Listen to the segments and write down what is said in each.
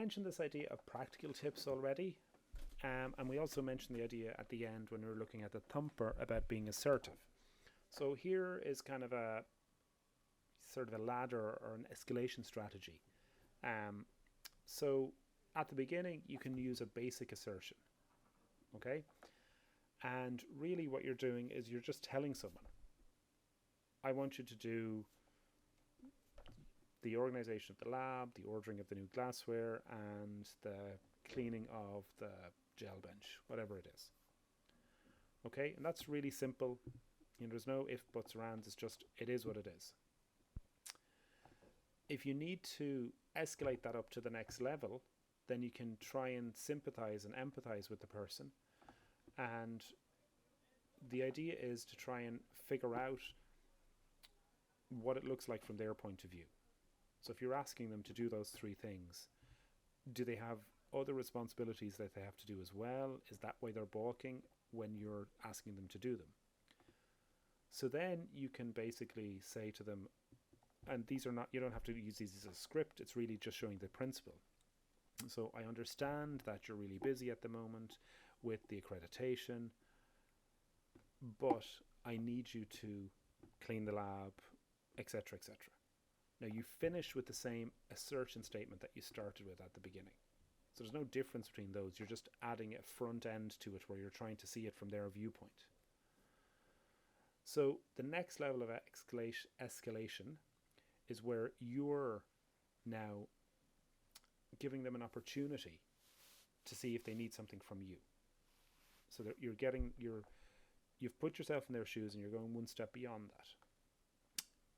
mentioned this idea of practical tips already. And we also mentioned the idea at the end when we were looking at the thumper about being assertive. So here is kind of a sort of a ladder or an escalation strategy. So at the beginning, you can use a basic assertion, okay? And really what you're doing is you're just telling someone, I want you to do the organization of the lab, the ordering of the new glassware, and the cleaning of the gel bench, whatever it is. Okay, and that's really simple. You know, there's no if, buts, or ands. It's just, it is what it is. If you need to escalate that up to the next level, then you can try and sympathize and empathize with the person. And the idea is to try and figure out what it looks like from their point of view. So if you're asking them to do those three things, do they have other responsibilities that they have to do as well? Is that why they're balking when you're asking them to do them? So then you can basically say to them, and these are not, you don't have to use these as a script, it's really just showing the principle. So I understand that you're really busy at the moment with the accreditation, but I need you to clean the lab, etc., etc. Now you finish with the same assertion statement that you started with at the beginning. So there's no difference between those. You're just adding a front end to it where you're trying to see it from their viewpoint. So the next level of escalation is where you're now giving them an opportunity to see if they need something from you. So that you've put yourself in their shoes and you're going one step beyond that.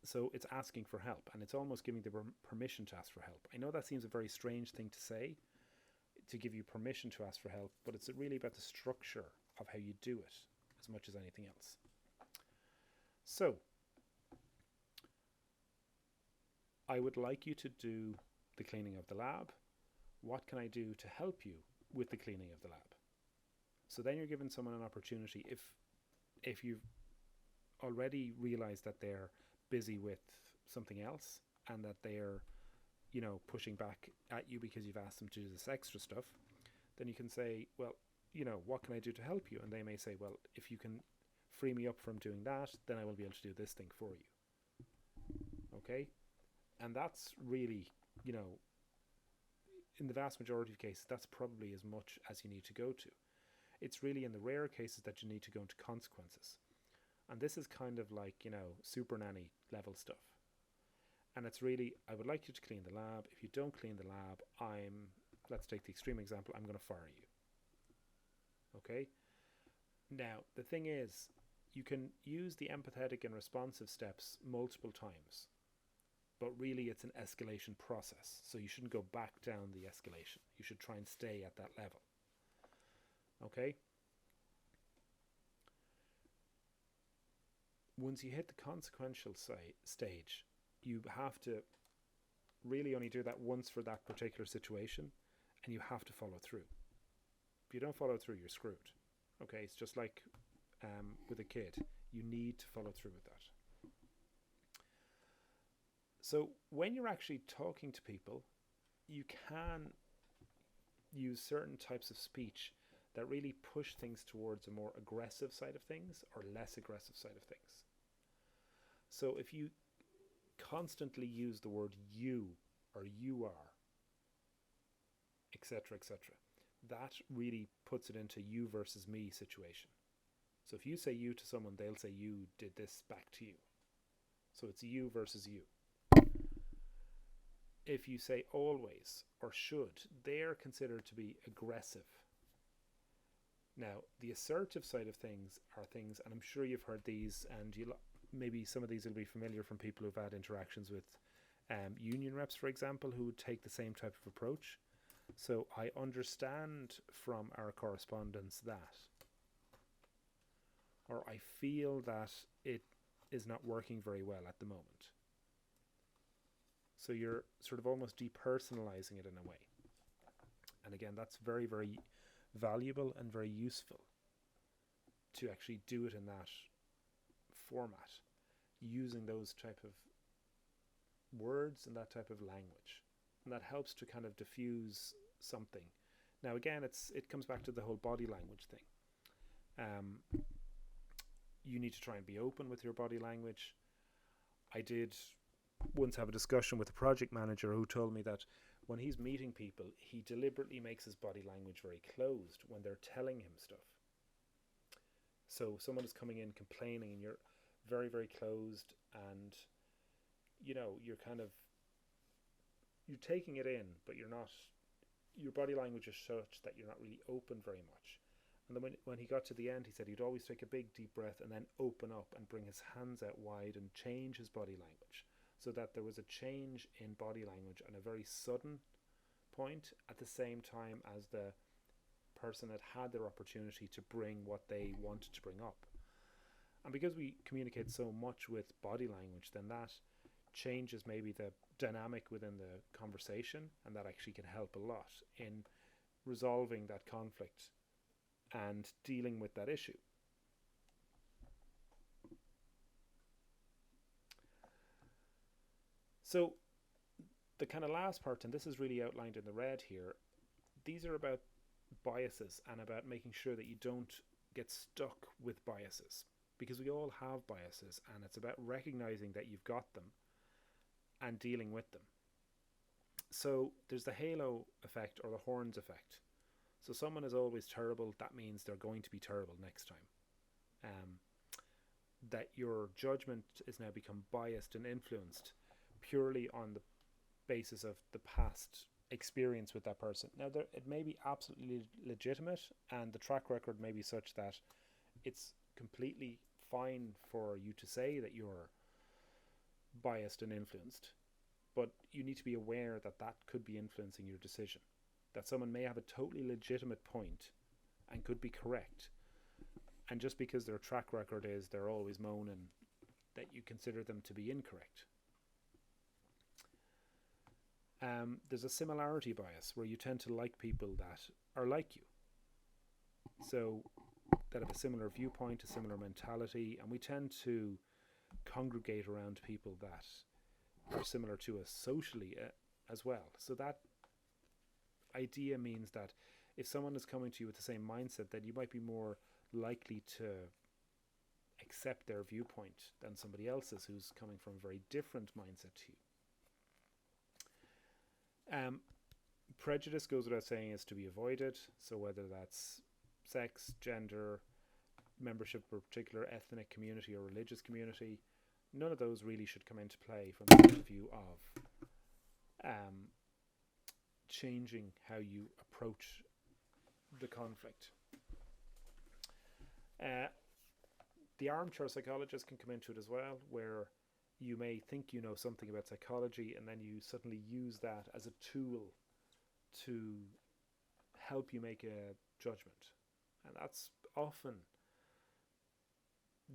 So it's asking for help, and it's almost giving them permission to ask for help. I know that seems a very strange thing to say, to give you permission to ask for help, but it's really about the structure of how you do it as much as anything else. So I would like you to do the cleaning of the lab. What can I do to help you with the cleaning of the lab? So then you're giving someone an opportunity, if you've already realized that they're busy with something else and that they're, you know, pushing back at you because you've asked them to do this extra stuff, then you can say, well, you know, what can I do to help you? And they may say, well, if you can free me up from doing that, then I will be able to do this thing for you. Okay? And that's really, you know, in the vast majority of cases, that's probably as much as you need to go to. It's really in the rare cases that you need to go into consequences. And this is kind of like, you know, super nanny level stuff. And it's really, I would like you to clean the lab. If you don't clean the lab, let's take the extreme example, I'm going to fire you. Okay? Now, the thing is, you can use the empathetic and responsive steps multiple times. But really, it's an escalation process. So you shouldn't go back down the escalation. You should try and stay at that level. Okay? Once you hit the consequential stage, you have to really only do that once for that particular situation, and you have to follow through. If you don't follow through, you're screwed. Okay, it's just like with a kid. You need to follow through with that. So when you're actually talking to people, you can use certain types of speech that really push things towards a more aggressive side of things or less aggressive side of things. So if you constantly use the word you or you are, etc., etc., that really puts it into you versus me situation. So if you say you to someone, they'll say you did this back to you. So it's you versus you. If you say always or should, they're considered to be aggressive. Now, the assertive side of things are things, and I'm sure you've heard these, and maybe some of these will be familiar from people who've had interactions with union reps, for example, who would take the same type of approach. So I understand from our correspondence that, or I feel that it is not working very well at the moment. So you're sort of almost depersonalizing it in a way. And again, that's very, very valuable and very useful to actually do it in that format, using those type of words and that type of language. and that helps to kind of diffuse something. Now again, it comes back to the whole body language thing. You need to try and be open with your body language. I did once have a discussion with a project manager who told me that when he's meeting people, he deliberately makes his body language very closed when they're telling him stuff. So someone is coming in complaining and you're very, very closed, and you're taking it in, but you're not, your body language is such that you're not really open very much. And then when he got to the end, he said he'd always take a big deep breath and then open up and bring his hands out wide and change his body language, so that there was a change in body language and a very sudden point at the same time as the person had their opportunity to bring what they wanted to bring up. And because we communicate so much with body language, then that changes maybe the dynamic within the conversation, and that actually can help a lot in resolving that conflict and dealing with that issue. So the kind of last part, and this is really outlined in the red here, these are about biases and about making sure that you don't get stuck with biases, because we all have biases, and it's about recognizing that you've got them and dealing with them. So there's the halo effect or the horns effect. So someone is always terrible, that means they're going to be terrible next time. That your judgment is now become biased and influenced purely on the basis of the past experience with that person. Now, it may be absolutely legitimate, and the track record may be such that it's completely fine for you to say that you're biased and influenced, but you need to be aware that that could be influencing your decision. That someone may have a totally legitimate point and could be correct, and just because their track record is they're always moaning, that you consider them to be incorrect. There's a similarity bias where you tend to like people that are like you, so that have a similar viewpoint, a similar mentality, and we tend to congregate around people that are similar to us socially as well. So that idea means that if someone is coming to you with the same mindset, then you might be more likely to accept their viewpoint than somebody else's who's coming from a very different mindset to you. Prejudice, goes without saying, is to be avoided. So whether that's sex, gender, membership of a particular ethnic community or religious community, none of those really should come into play from the point of view of changing how you approach the conflict. The armchair psychologist can come into it as well, where you may think you know something about psychology and then you suddenly use that as a tool to help you make a judgment. And that's often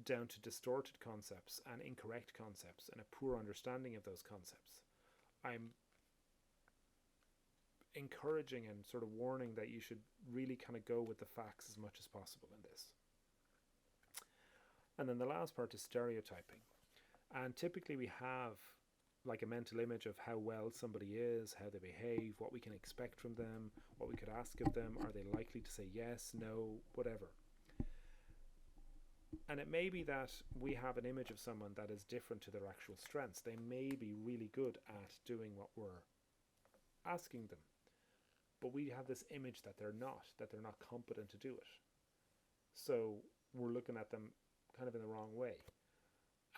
down to distorted concepts and incorrect concepts and a poor understanding of those concepts. I'm encouraging and sort of warning that you should really kind of go with the facts as much as possible in this. And then the last part is stereotyping. And typically we have like a mental image of how well somebody is, how they behave, what we can expect from them, what we could ask of them, are they likely to say yes, no, whatever. And it may be that we have an image of someone that is different to their actual strengths. They may be really good at doing what we're asking them, but we have this image that they're not competent to do it. So we're looking at them kind of in the wrong way.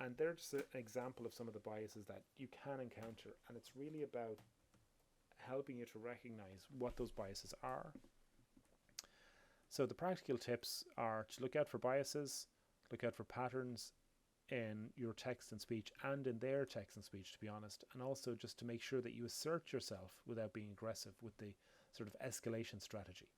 And they're just an example of some of the biases that you can encounter, and it's really about helping you to recognize what those biases are. So the practical tips are to look out for biases, look out for patterns in your text and speech and in their text and speech, to be honest, and also just to make sure that you assert yourself without being aggressive with the sort of escalation strategy.